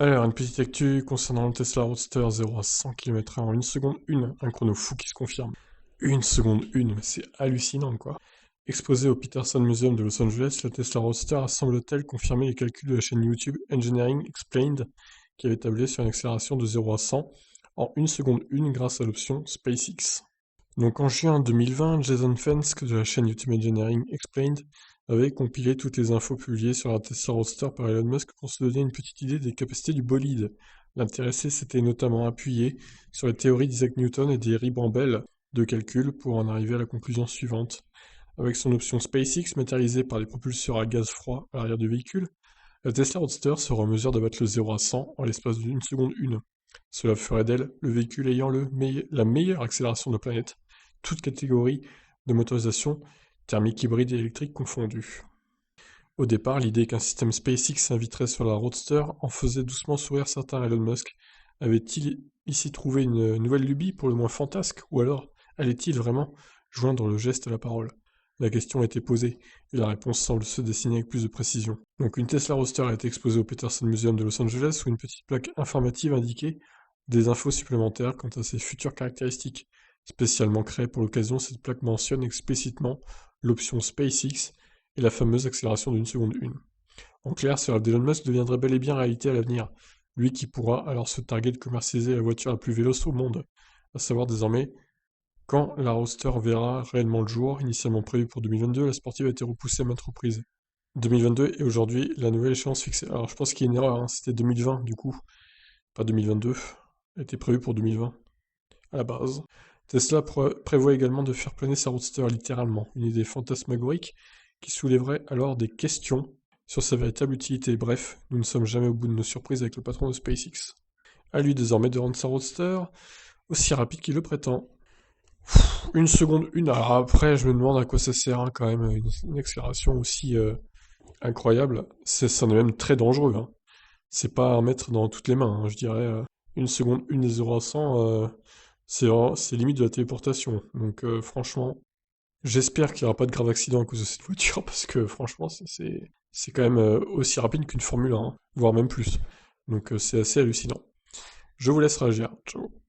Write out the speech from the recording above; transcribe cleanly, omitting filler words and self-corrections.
Alors, une petite actu concernant le Tesla Roadster 0 à 100 km/h en 1 seconde 1, un chrono fou qui se confirme. 1 seconde 1, mais c'est hallucinant quoi. Exposé au Peterson Museum de Los Angeles, la Tesla Roadster a semble-t-elle confirmé les calculs de la chaîne YouTube Engineering Explained, qui avait tablé sur une accélération de 0 à 100 en 1 seconde 1 grâce à l'option SpaceX. Donc en juin 2020, Jason Fenske de la chaîne YouTube Engineering Explained avait compilé toutes les infos publiées sur la Tesla Roadster par Elon Musk pour se donner une petite idée des capacités du bolide. L'intéressé s'était notamment appuyé sur les théories d'Isaac Newton et des ribambelles de calcul pour en arriver à la conclusion suivante. Avec son option SpaceX matérialisée par des propulseurs à gaz froid à l'arrière du véhicule, la Tesla Roadster sera en mesure d'abattre le 0 à 100 en l'espace d'une seconde 1. Cela ferait d'elle le véhicule ayant la meilleure accélération de la planète, toutes catégories de motorisation, thermique, hybride et électrique confondues. Au départ, l'idée qu'un système SpaceX s'inviterait sur la Roadster en faisait doucement sourire certains. Elon Musk avait-il ici trouvé une nouvelle lubie pour le moins fantasque, ou alors allait-il vraiment joindre le geste à la parole? La question a été posée, et la réponse semble se dessiner avec plus de précision. Donc une Tesla Roadster a été exposée au Peterson Museum de Los Angeles où une petite plaque informative indiquait des infos supplémentaires quant à ses futures caractéristiques. Spécialement créée pour l'occasion, cette plaque mentionne explicitement l'option SpaceX et la fameuse accélération d'une seconde 1. En clair, ce rêve d'Elon Musk deviendrait bel et bien réalité à l'avenir, lui qui pourra alors se targuer de commercialiser la voiture la plus véloce au monde, à savoir désormais quand la Roadster verra réellement le jour. Initialement prévue pour 2022, la sportive a été repoussée à maintes reprises. 2022 et aujourd'hui, la nouvelle échéance fixée. Alors je pense qu'il y a une erreur, hein, c'était 2020 du coup, pas 2022. Elle était prévue pour 2020 à la base. Tesla prévoit également de faire planer sa Roadster littéralement, une idée fantasmagorique qui soulèverait alors des questions sur sa véritable utilité. Bref, nous ne sommes jamais au bout de nos surprises avec le patron de SpaceX. À lui désormais de rendre sa Roadster aussi rapide qu'il le prétend. Une seconde, une. Alors après, je me demande à quoi ça sert hein, quand même, une accélération aussi incroyable. Ça en est même très dangereux. Hein. C'est pas à mettre dans toutes les mains, hein, je dirais. Une seconde, une des 0 à 100, c'est limite de la téléportation. Donc franchement, j'espère qu'il n'y aura pas de grave accident à cause de cette voiture, parce que franchement, c'est quand même aussi rapide qu'une Formule 1, voire même plus. Donc c'est assez hallucinant. Je vous laisse réagir. Ciao.